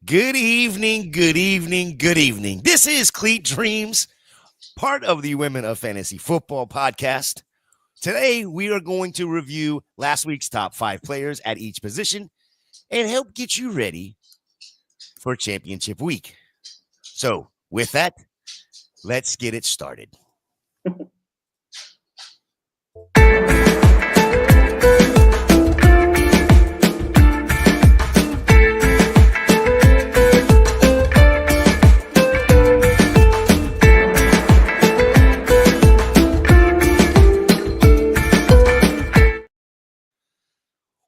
Good evening, good evening, good evening. This is Cleat Dreams, part of the Women of Fantasy Football podcast. Today, we are going to review last week's top 5 players at each position and help get you ready for championship week. So, with that, let's get it started.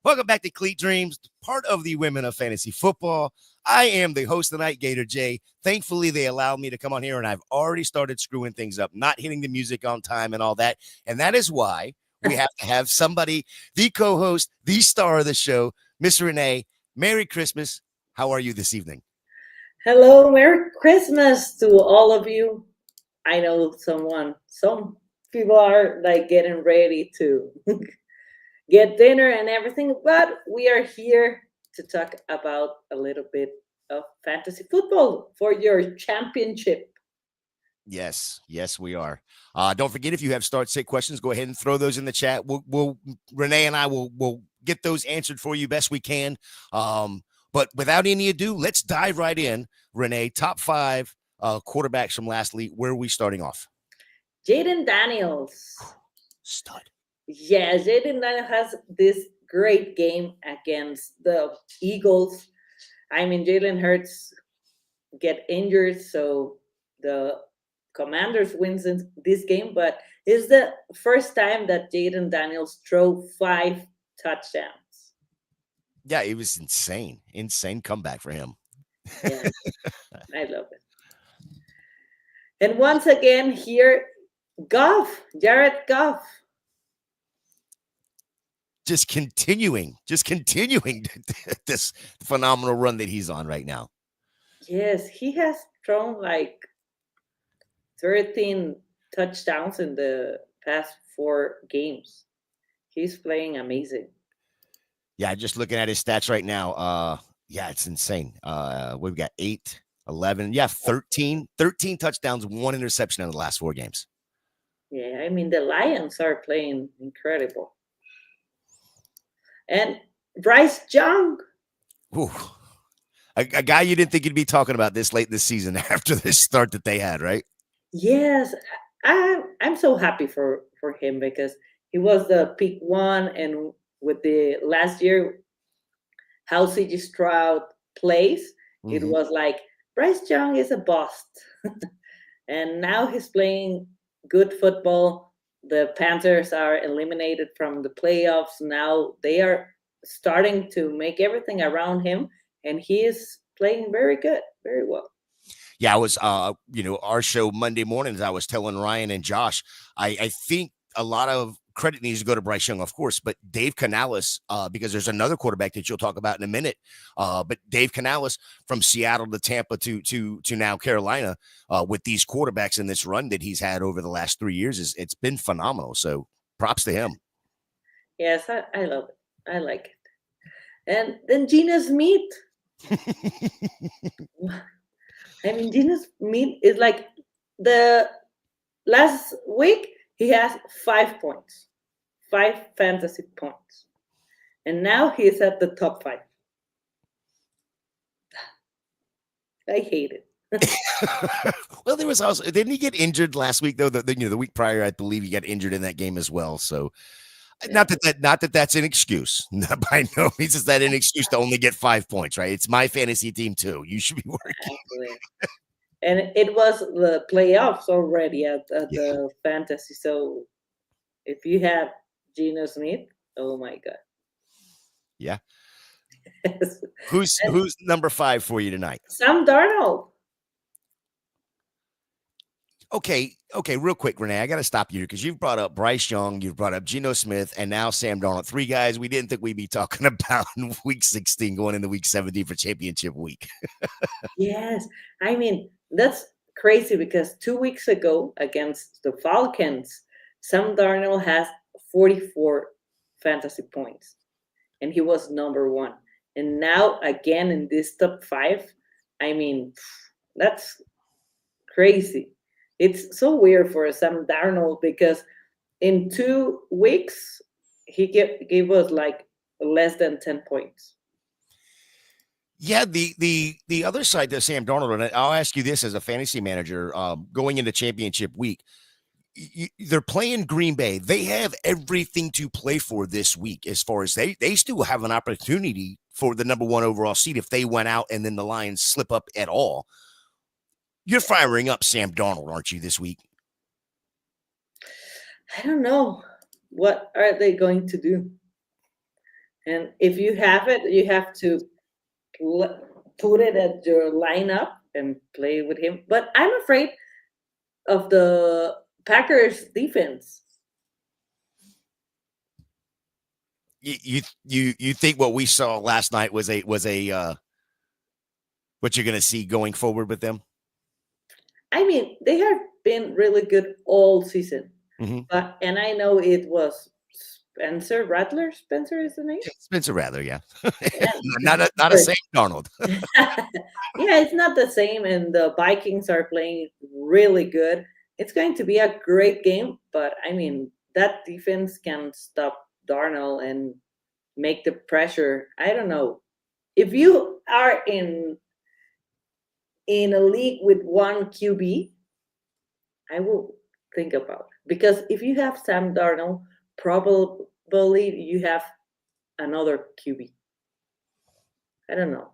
Welcome back to Cleat Dreams, part of the Women of Fantasy Football. I am the host tonight, Gator Jay. Thankfully, they allowed me to come on here, and I've already started screwing things up, not hitting the music on time and all that. And that is why we have to have somebody, the co-host, the star of the show, Miss Renee. Merry Christmas. How are you this evening? Hello, Merry Christmas to all of you. I know some people are like getting ready to get dinner and everything, but we are here to talk about a little bit of fantasy football for your championship. Yes, we are. Don't forget, if you have start sit questions, go ahead and throw those in the chat. We'll Renee and I will get those answered for you best we can. But without any ado, let's dive right in. Renee, top 5 quarterbacks from last week. Where are we starting off? Jaden Daniels. Stud. Yeah, Jaden Daniels has this great game against the Eagles. I mean, Jalen Hurts get injured, so the Commanders wins in this game, but it's the first time that Jaden Daniels threw 5 touchdowns. Yeah, it was insane. Insane comeback for him. Yeah, I love it. And once again, here, Jared Goff. Just continuing this phenomenal run that he's on right now. Yes, he has thrown like 13 touchdowns in the past 4 games. He's playing amazing. Yeah, just looking at his stats right now. Yeah, it's insane. We've got 8, 11, 13 touchdowns, 1 interception in the last 4 games. Yeah, I mean, the Lions are playing incredible. And Bryce Young. Ooh. A guy you didn't think you'd be talking about this late this season after this start that they had, right? Yes, I'm so happy for him because he was the pick 1, and with the last year how CG Stroud plays, it was like Bryce Young is a bust. And now he's playing good football. The Panthers are eliminated from the playoffs. Now they are starting to make everything around him, and he is playing very good, very well. Yeah, I was, our show Monday mornings, I was telling Ryan and Josh, I think a lot of credit needs to go to Bryce Young, of course, but Dave Canales, because there's another quarterback that you'll talk about in a minute. But Dave Canales from Seattle to Tampa to now Carolina, with these quarterbacks in this run that he's had over the last 3 years, it's been phenomenal. So props to him. Yes, I love it. I like it. And then Gina Smith. I mean, Gina Smith is like the last week he has 5 points, 5 fantasy points, and now he's at the top 5. I hate it. Well, there was also, didn't he get injured last week though? The week prior, I believe he got injured in that game as well. So not that that's an excuse. By no means is that an excuse to only get 5 points, right? It's my fantasy team too. You should be working. And it was the playoffs already at the fantasy. So if you have Geno Smith, oh my god. Yeah. Who's number 5 for you tonight? Sam Darnold. Okay, real quick, Renee, I got to stop you because you've brought up Bryce Young, you've brought up Geno Smith, and now Sam Darnold. 3 guys we didn't think we'd be talking about in week 16 going into week 17 for championship week. Yes, I mean, that's crazy because 2 weeks ago against the Falcons, Sam Darnold has 44 fantasy points, and he was number 1. And now again in this top 5, I mean, that's crazy. It's so weird for Sam Darnold because in 2 weeks he gave us like less than 10 points. Yeah, the other side to Sam Darnold, and I'll ask you this as a fantasy manager, going into championship week, they're playing Green Bay. They have everything to play for this week as far as they still have an opportunity for the number one overall seed if they went out and then the Lions slip up at all. You're firing up Sam Darnold, aren't you, this week? I don't know what are they going to do. And if you have it, you have to put it at your lineup and play with him. But I'm afraid of the Packers defense. You think what we saw last night was a what you're going to see going forward with them? I mean, they have been really good all season. Mm-hmm. But and I know it was Spencer Rattler. Spencer is the name. Spencer Rattler, yeah. Yeah. not a Sam Darnold. Yeah, it's not the same, and the Vikings are playing really good. It's going to be a great game, but I mean that defense can stop Darnold and make the pressure. I don't know. If you are in a league with one QB, I will think about it. Because if you have Sam Darnold, probably you have another QB. I don't know.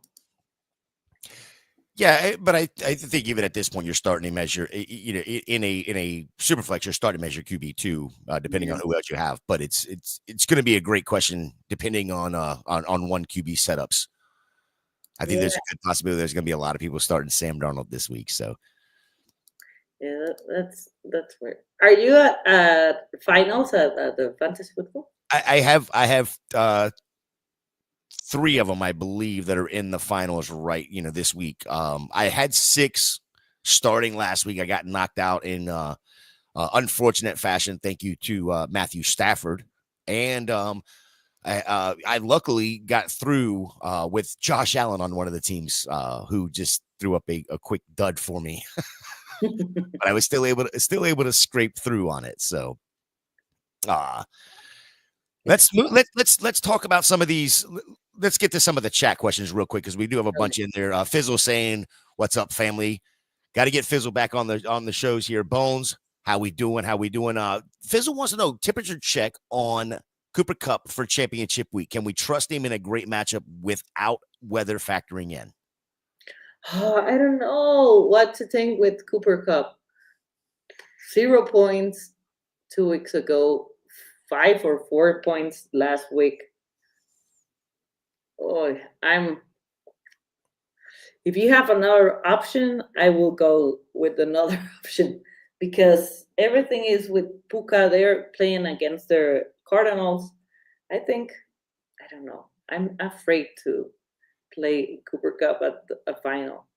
Yeah, but I think even at this point you're starting to measure, in a super flex, you're starting to measure QB2, depending on who else you have. But it's going to be a great question depending on one QB setups. I think there's a good possibility there's going to be a lot of people starting Sam Darnold this week. So yeah, that's weird. Are you at finals at the fantasy football? I have 3 of them, I believe, that are in the finals right, this week. I had 6 starting last week. I got knocked out in unfortunate fashion. Thank you to Matthew Stafford. And I luckily got through with Josh Allen on one of the teams who just threw up a quick dud for me. But I was still able to scrape through on it. So let's talk about some of these. Let's get to some of the chat questions real quick because we do have a bunch in there. Fizzle saying, "What's up, family? Got to get Fizzle back on the shows here." Bones, how we doing? Fizzle wants to know temperature check on Cooper Kupp for championship week. Can we trust him in a great matchup without weather factoring in? I don't know what to think with Cooper Kupp. 0 points 2 weeks ago, 5 or 4 points last week. Oh, if you have another option, I will go with another option because everything is with Puka. They're playing against their Cardinals. I don't know. I'm afraid to play Cooper Kupp at a final.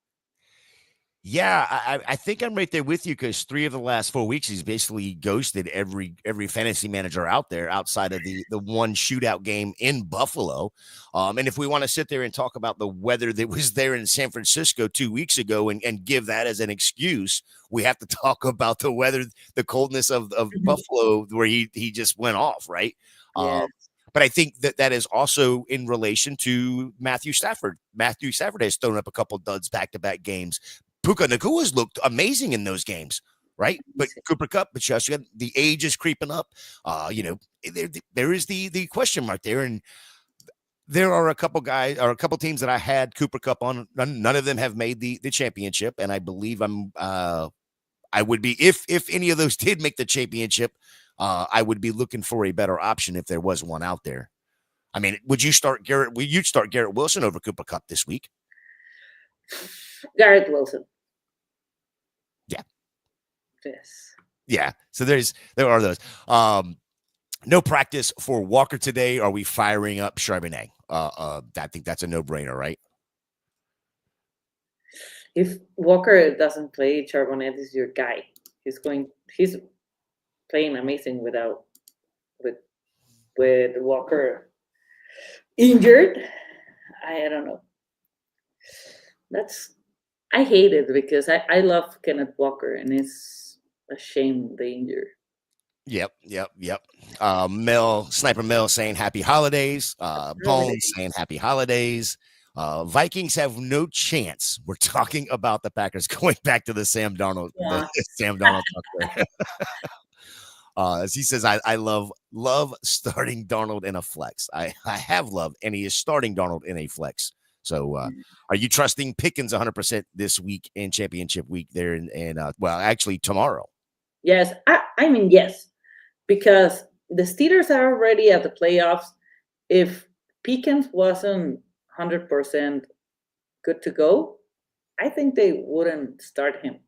Yeah, I think I'm right there with you because 3 of the last 4 weeks he's basically ghosted every fantasy manager out there outside of the one shootout game in Buffalo. And if we want to sit there and talk about the weather that was there in San Francisco 2 weeks ago and give that as an excuse, we have to talk about the weather, the coldness of Buffalo where he just went off, right? Yeah. But I think that is also in relation to Matthew Stafford. Matthew Stafford has thrown up a couple duds back-to-back games. Puka Nakua's looked amazing in those games, right? But Cooper Kupp, but just the age is creeping up. There is the question mark there, and there are a couple guys or a couple teams that I had Cooper Kupp on. None of them have made the championship, and I believe I would be if any of those did make the championship. I would be looking for a better option if there was one out there. I mean, would you start Garrett? Would you start Garrett Wilson over Cooper Kupp this week? Garrett Wilson. Yeah. Yes. Yeah. So there are those. No practice for Walker today. Are we firing up Charbonnet? I think that's a no-brainer, right? If Walker doesn't play, Charbonnet is your guy. He's playing amazing with Walker injured. I don't know. I hate it because I love Kenneth Walker, and it's a shame the injury. Yep, yep, yep. Mel Sniper Mel saying happy holidays. Bones saying Holidays. happy holidays. Vikings have no chance. We're talking about the Packers going back to the Sam Darnold, the Yeah. Sam Darnold talk there. As he says, I love starting Darnold in a flex. I have loved, and he is starting Darnold in a flex. So, are you trusting Pickens 100% this week in championship week there? And well, actually tomorrow. Yes, I mean yes, because the Steelers are already at the playoffs. If Pickens wasn't 100% good to go, I think they wouldn't start him.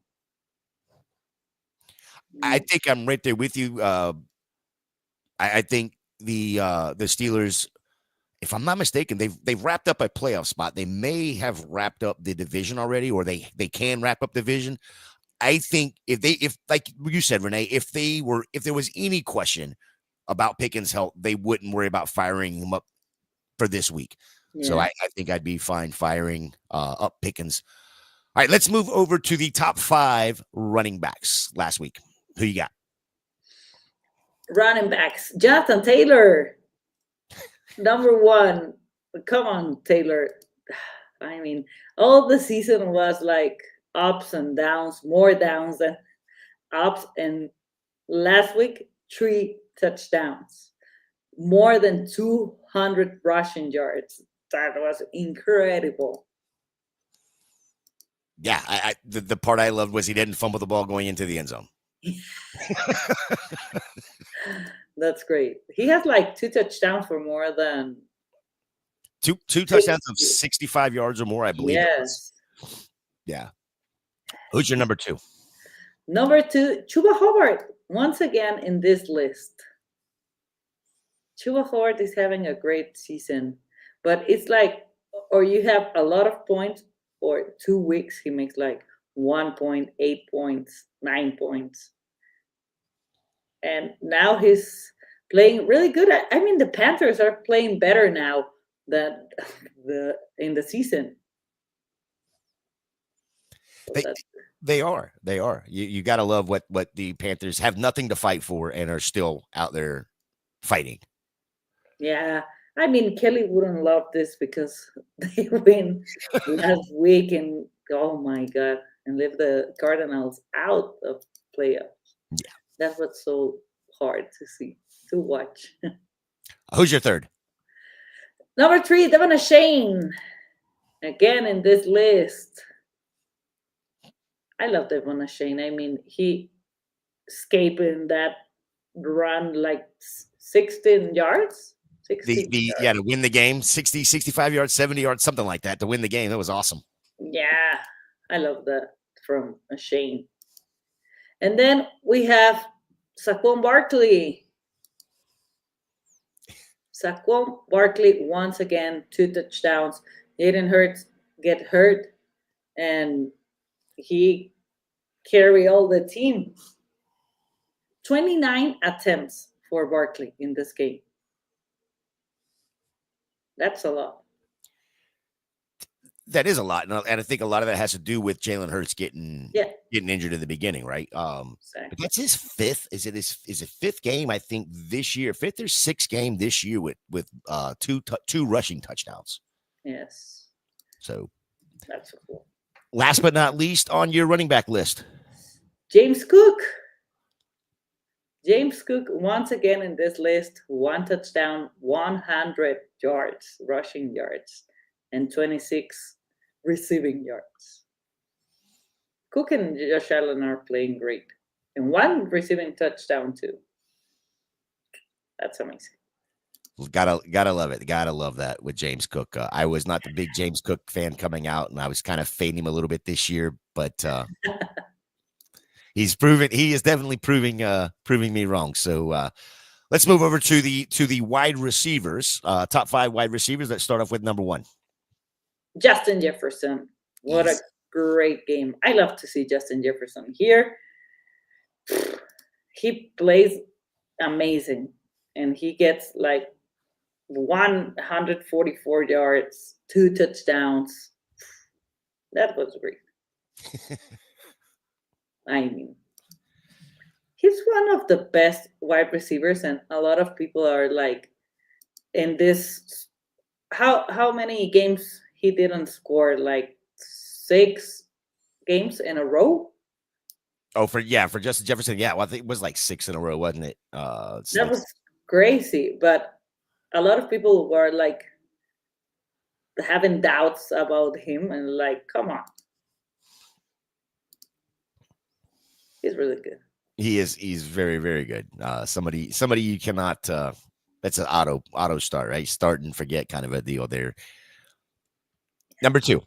I Mm. think I'm right there with you. I think the Steelers, if I'm not mistaken, they've wrapped up a playoff spot. They may have wrapped up the division already, or they can wrap up the division. I think if like you said, Renee, if there was any question about Pickens' health, they wouldn't worry about firing him up for this week. So Yes. I think I'd be fine firing up Pickens. All right, let's move over to the top 5 running backs last week. Who you got? Running backs. Jonathan Taylor, number one. Come on, Taylor. I mean, all the season was like ups and downs, more downs than ups. And last week, 3 touchdowns, more than 200 rushing yards. That was incredible. Yeah, the part I loved was he didn't fumble the ball going into the end zone. That's great. He has like 2 touchdowns for more than Two touchdowns of 60. 65 yards or more, I believe it was. Yes. Yeah. Who's your number 2? Number 2, Chuba Hobart, once again in this list. Chuba Hobart is having a great season, but it's like, or you have a lot of points, or 2 weeks he makes like 1 point, 8 points, 9 points, and now he's playing really good. I mean, the Panthers are playing better now than the in the season. So They that's they are. They are. You got to love what the Panthers have nothing to fight for and are still out there fighting. yeah. I mean, Kelly wouldn't love this because they win last week, and oh my god, and leave the Cardinals out of playoffs. Yeah. That's what's so hard to see, to watch. Who's your third? Number 3, Devon Shane, again in this list. I love Devon Shane. I mean, he escaping that run like 16 yards, 60 The yeah, yards. to win the game, 60, 65 yards, 70 yards, something like that to win the game. That was awesome. Yeah, I love that from Shane. And then we have Saquon Barkley. Saquon Barkley once again 2 touchdowns. Jaden Hurts get hurt, and he carry all the team. 29 attempts for Barkley in this game. That's a lot. That is a lot, and I think a lot of that has to do with Jalen Hurts Yeah, getting injured in the beginning, right? But exactly. that's his fifth. Is it fifth game? I think this year, fifth or sixth game this year with two rushing touchdowns. Yes, So that's cool. last but not least on your running back list, James Cook. James Cook once again in this list, 1 touchdown, 100 yards, rushing yards, and 26 receiving yards. Cook and Josh Allen are playing great, and one receiving touchdown too. That's amazing. gotta love it. Gotta love that with James Cook. I was not the big James Cook fan coming out, and I was kind of fading him a little bit this year, but he is definitely proving me wrong. So let's move over to the wide receivers, top 5 wide receivers. Let's start off with number 1. Justin Jefferson. What a Easy. great game. I love to see Justin Jefferson here. He plays amazing, and he gets like 144 yards, 2 touchdowns. That was great. I mean, he's one of the best wide receivers, and a lot of people are like, in this, how many games he didn't score? Like 6 games in a row. Oh, for Justin Jefferson, yeah. Well, I think it was like 6 in a row, wasn't it? It's That like was crazy, but a lot of people were like having doubts about him, and like, come on, he's really good. he's very, very good. Somebody you cannot that's an auto start, right? Start and forget kind of a deal there. Number 2.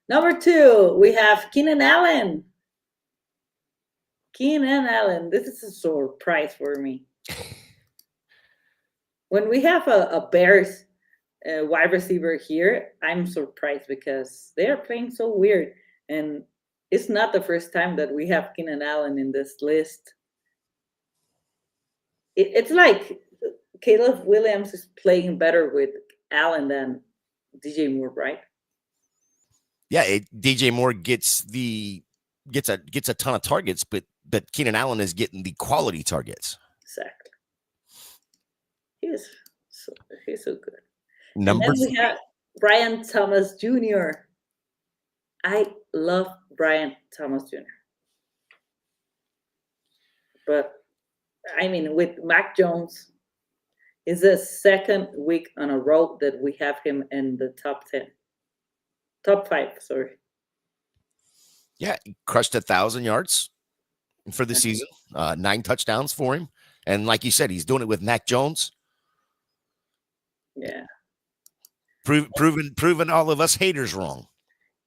Number 2, we have Keenan Allen. Keenan Allen. This is a surprise for me. When we have a Bears wide receiver here, I'm surprised because they are playing so weird. And it's not the first time that we have Keenan Allen in this list. It's like Caleb Williams is playing better with Allen than DJ Moore, right? Yeah, DJ Moore gets a ton of targets, but Keenan Allen is getting the quality targets. Exactly. He's so, he's so good. And Number then we have Brian Thomas Jr. I love Brian Thomas Jr. But I mean, with Mac Jones, it's the second week on a row that we have him in the top 10, top 5. Sorry. Yeah, he crushed 1,000 yards for the season. 9 touchdowns for him, and like you said, he's doing it with Mac Jones. Yeah. Proven all of us haters wrong.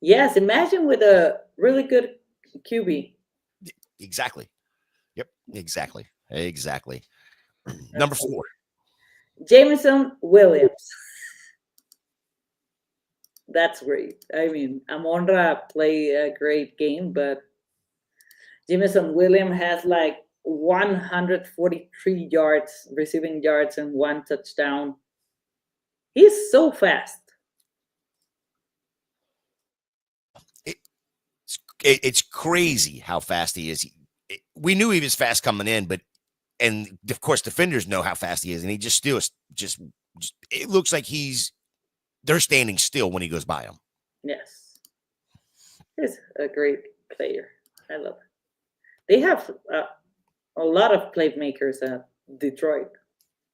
Yes. Imagine with a really good QB. Exactly. Yep. Exactly. Number 4. Jameson Williams. That's great. I mean, Amonra play a great game, but Jameson Williams has like 143 yards, receiving yards, and 1 touchdown. He's so fast. It's crazy how fast he is. We knew he was fast coming in, and of course defenders know how fast he is, and he just still just it looks like they're standing still when he goes by them. Yes. He's a great player. I love it. They have a lot of playmakers at Detroit.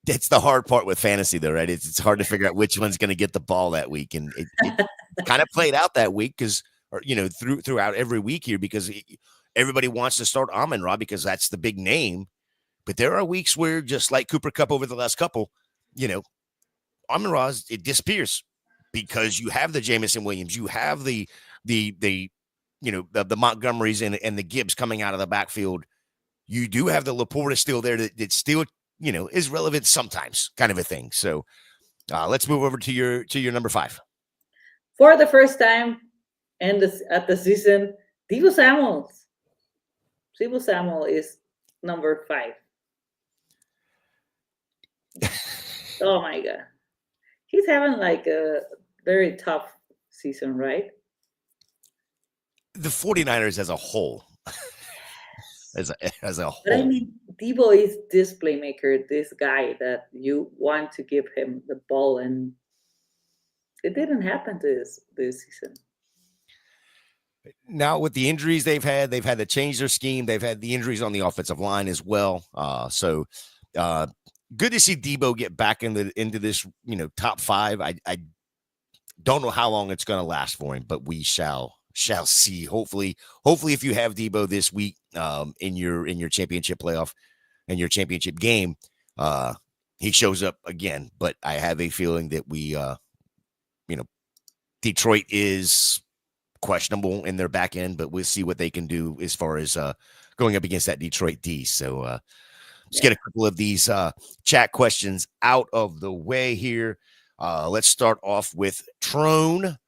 That's the hard part with fantasy, though, right? It's hard to figure out which one's going to get the ball that week, and it kind of played out that week because, throughout every week here because everybody wants to start Amon-Ra because that's the big name, but there are weeks where just like Cooper Kupp over the last couple, Amon-Ra it disappears because you have the Jameson Williams, you have the the Montgomerys and the Gibbs coming out of the backfield. You do have the Laporta still there that still is relevant sometimes, kind of a thing. So let's move over to your number 5. For the first time at the season, Deebo Samuel. Deebo Samuel is number 5. Oh my god, he's having like a very tough season, right? The 49ers as a whole, as a But I whole. mean, Debo is this playmaker, this guy that you want to give him the ball, and it didn't happen this season. Now with the injuries they've had to change their scheme. They've had the injuries on the offensive line as well. So good to see Debo get back into this top 5. I don't know how long it's going to last for him, but we shall see. Hopefully, if you have Debo this week in your championship playoff and your championship game, he shows up again. But I have a feeling that Detroit is questionable in their back end, but we'll see what they can do as far as going up against that Detroit D. So let's get a couple of these chat questions out of the way here. Let's start off with Trone.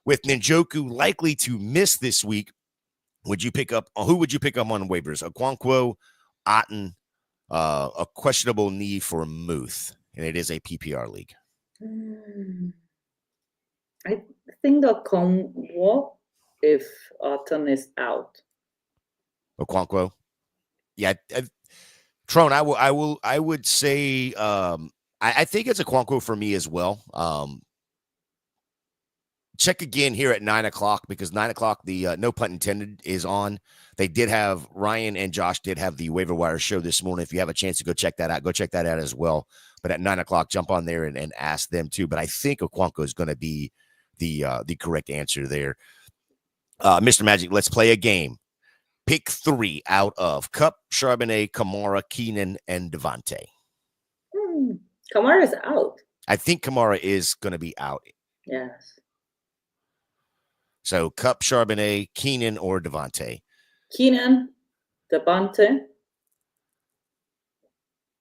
With Njoku likely to miss this week, who would you pick up on waivers? Okonkwo, Otten, a questionable need for Muth, and it is a PPR league. I think the Conwo if Autumn is out. Okonkwo. Yeah. Tron, I would say, I think it's Okonkwo for me as well. Check again here at 9:00 because 9:00, the no pun intended, is on. They did have Ryan and Josh did have the waiver wire show this morning. If you have a chance to go check that out, go check that out as well. But at 9:00, jump on there and ask them too. But I think Okonkwo is going to be the correct answer there. Mr. Magic, let's play a game. Pick 3 out of Cup, Charbonnet, Kamara, Keenan, and Devontae. Kamara is out. I think Kamara is going to be out. Yes. So Cup, Charbonnet, Keenan, or Devontae? Keenan, Devontae.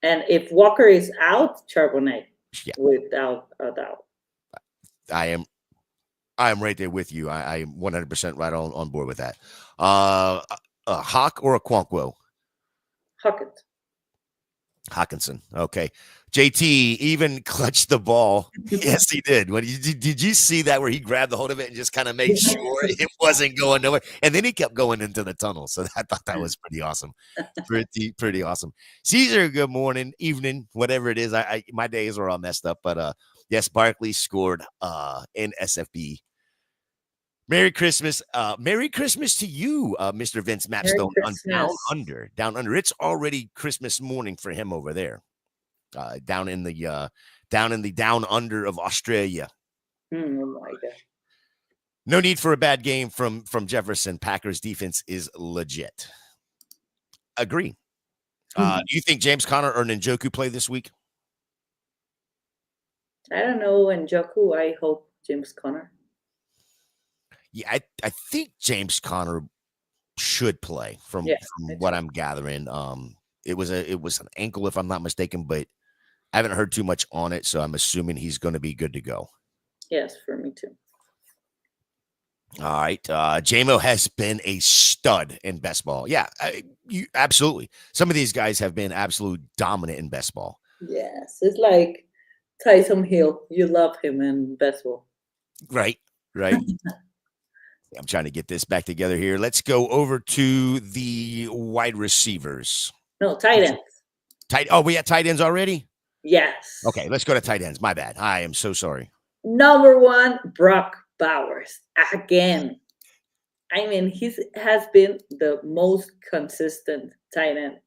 And if Walker is out, Charbonnet. Yeah. Without a doubt. I am right there with you. I am 100% right on board with that. A Hawk or a Okonkwo? Hawkinson. Okay. JT even clutched the ball. Yes, he did. Did you see that where he grabbed the hold of it and just kind of made sure it wasn't going nowhere? And then he kept going into the tunnel. So I thought that was pretty awesome. Pretty awesome. Caesar, good morning, evening, whatever it is. My days are all messed up. But yes, Barkley scored in SFB. Merry Christmas. Merry Christmas to you, Mr. Vince Mapstone on Down Under. It's already Christmas morning for him over there. Down in the down under of Australia. Oh my God. No need for a bad game from Jefferson. Packers defense is legit. Agree. Do you think James Conner or Njoku play this week? I don't know. Njoku, I hope James Conner. Yeah, I think James Conner should play from what I'm gathering. It was an ankle, if I'm not mistaken, but I haven't heard too much on it, so I'm assuming he's going to be good to go. Yes, for me too. All right. JMO has been a stud in best ball. Yeah, absolutely. Some of these guys have been absolute dominant in best ball. Yes, it's like Tyson Hill. You love him in best ball. Right. I'm trying to get this back together here. Let's go over to the wide receivers. No, tight ends. Oh, we had tight ends already? Yes. Okay, let's go to tight ends. My bad. I am so sorry. Number 1, Brock Bowers. Again. I mean, he has been the most consistent tight end.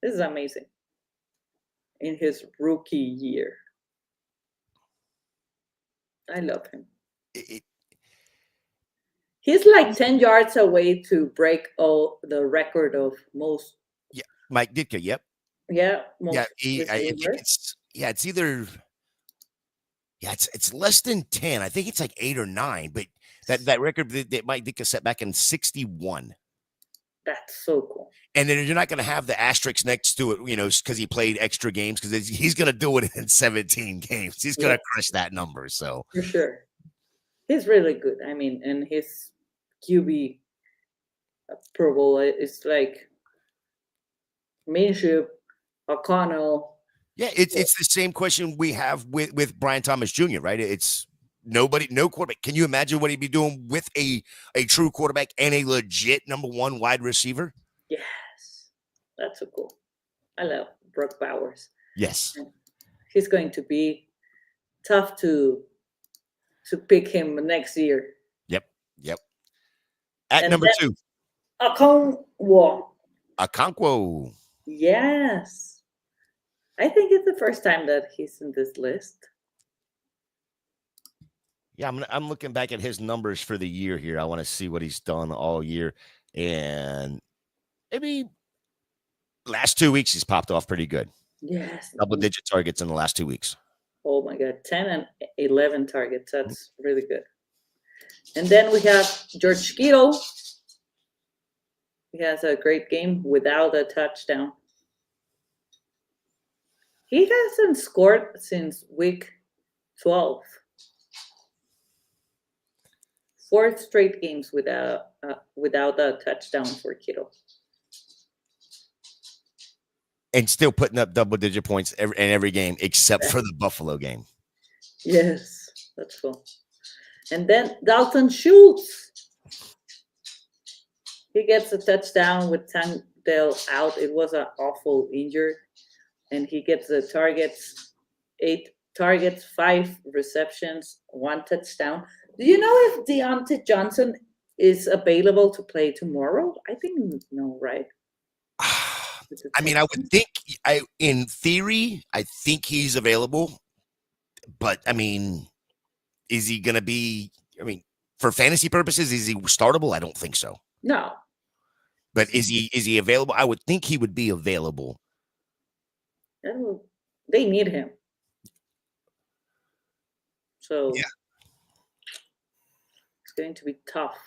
This is amazing. In his rookie year. I love him. He's like 10 yards away to break the record of most. Yeah, Mike Ditka. Yep. Yeah. I think it's either. Yeah, it's less than 10. I think it's like 8 or 9. But that record that Mike Ditka set back in 61. That's so cool. And then you're not going to have the asterisk next to it, because he played extra games, because he's going to do it in 17 games. He's going to crush that number. So for sure, he's really good. I mean, and his QB Pro Bowl is like Minshew, O'Connell. Yeah, it's the same question we have with Brian Thomas Jr., right? It's no quarterback. Can you imagine what he'd be doing with a true quarterback and a legit number 1 wide receiver? Yes, that's so cool. I love Brock Bowers. Yes, and he's going to be tough to pick him next year. Yep. At number 2, Okonkwo. Yes. I think it's the first time that he's in this list. Yeah, I'm looking back at his numbers for the year here. I want to see what he's done all year. And maybe last 2 weeks he's popped off pretty good. Yes. Double-digit targets in the last 2 weeks. Oh, my God. 10 and 11 targets. That's really good. And then we have George Kittle. He has a great game without a touchdown. He hasn't scored since week 12. 4 straight games without a touchdown for Kittle. And still putting up double-digit points in every game except for the Buffalo game. Yes, that's cool. And then Dalton Schultz. he gets a touchdown with Tangdale out. It was an awful injury, and he gets the targets, 8 targets, 5 receptions, 1 touchdown. Do you know if Deontay Johnson is available to play tomorrow? I think no, right? With the I mean, I would Texans? think, in theory, I think he's available, but I mean, is he going to be? I mean, for fantasy purposes, is he startable? I don't think so. No. But is he available? I would think he would be available. They need him. So Yeah. it's going to be tough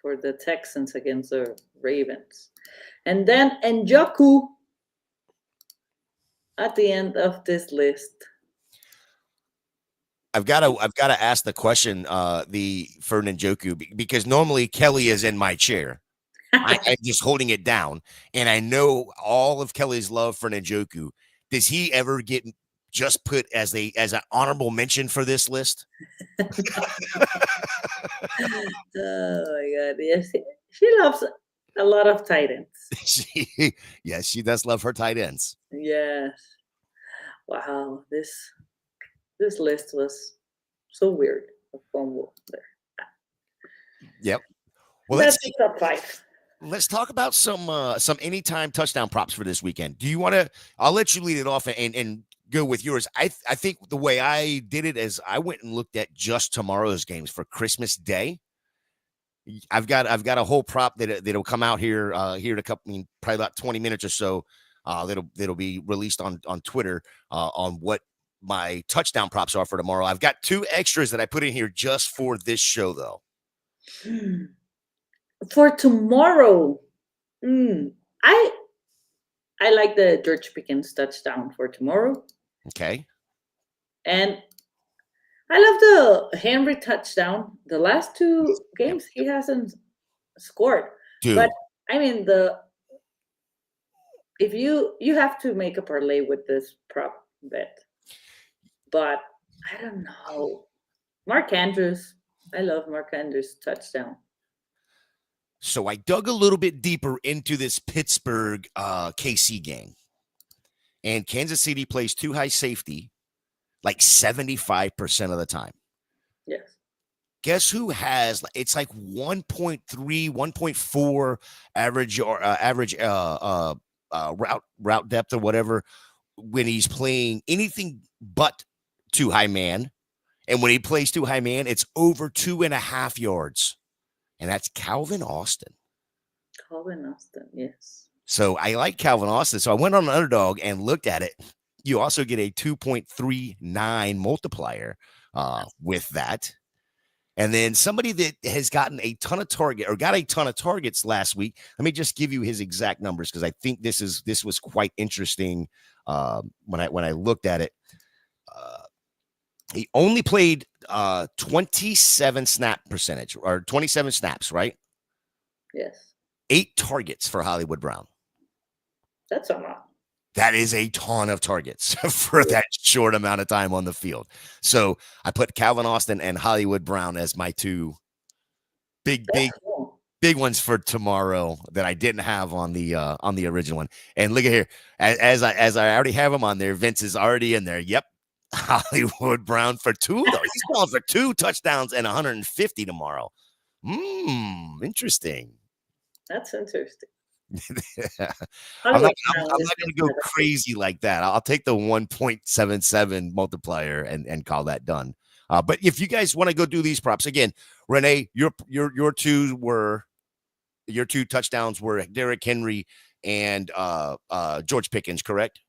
for the Texans against the Ravens. And then Njoku at the end of this list. I've got to ask the question, the for Njoku, because normally Kelly is in my chair. I'm just holding it down, and I know all of Kelly's love for Njoku. Does he ever get just put as an honorable mention for this list? Oh my God! Yes, she loves a lot of tight ends. Yes, she does love her tight ends. Yes. Wow. This list was so weird. A fumble there. Yep. Well, That's the top 5. let's talk about some anytime touchdown props for this weekend. Do you want to? I'll let you lead it off and go with yours. I think the way I did it is I went and looked at just tomorrow's games for Christmas Day. I've got a whole prop that'll come out here in a couple, probably about 20 minutes or so. That'll be released on Twitter on what my touchdown props are for tomorrow. I've got 2 extras that I put in here just for this show, though. For tomorrow, I like the George Pickens touchdown for tomorrow. Okay. And I love the Henry touchdown. The last 2 games he hasn't scored. Dude. But I mean if you have to make a parlay with this prop bet. But I don't know. Mark Andrews. I love Mark Andrews touchdown. So I dug a little bit deeper into this Pittsburgh KC game. And Kansas City plays too high safety like 75% of the time. Yes. Guess who has, it's like 1.3, 1.4 average or route depth or whatever when he's playing anything but too high man. And when he plays too high man, it's over 2.5 yards. And that's Calvin Austin. Calvin Austin, yes. So I like Calvin Austin. So I went on an Underdog and looked at it. You also get a 2.39 multiplier with that. And then somebody that has gotten a ton of targets last week. Let me just give you his exact numbers because I think this was quite interesting when I looked at it. He only played 27 snap percentage or 27 snaps, right? Yes. 8 targets for Hollywood Brown. That's a lot. That is a ton of targets for that short amount of time on the field. So I put Calvin Austin and Hollywood Brown as my 2 big ones for tomorrow that I didn't have on the original one. And look at here, as I already have them on there. Vince is already in there. Yep. Hollywood Brown for 2. Though. He's going for 2 touchdowns and 150 tomorrow. Interesting. That's interesting. I'm not going to go crazy like that. I'll take the 1.77 multiplier and call that done. But if you guys want to go do these props again, Renee, your 2 touchdowns were Derrick Henry and George Pickens, correct?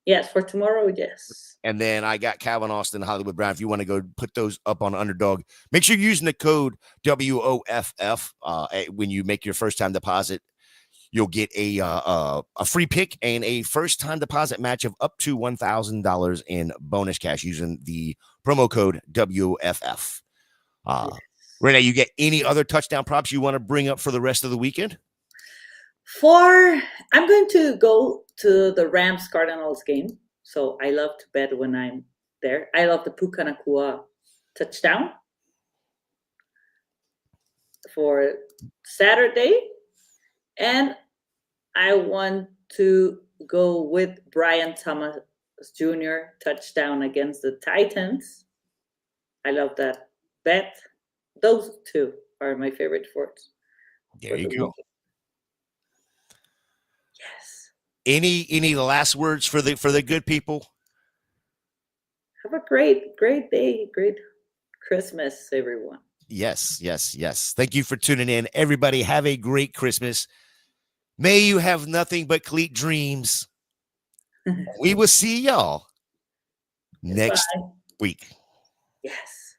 Yes, for tomorrow, yes. And then I got Calvin Austin, Hollywood Brown. If you want to go put those up on Underdog, make sure you're using the code WOFF when you make your first time deposit. You'll get a free pick and a first time deposit match of up to $1,000 in bonus cash using the promo code WFF. Yes. Renee, you get any other touchdown props you want to bring up for the rest of the weekend? I'm going to go to the Rams Cardinals game. So I love to bet when I'm there. I love the Puka Nakua touchdown for Saturday. And I want to go with Brian Thomas Jr. touchdown against the Titans. I love that bet. Those two are my favorite sports There for you the go. weekend. Yes. Any last words for the good people? Have a great day, great Christmas, everyone. Yes, yes, yes. Thank you for tuning in. Everybody, have a great Christmas. May you have nothing but Cleat Dreams. We will see y'all next Goodbye. week. Yes.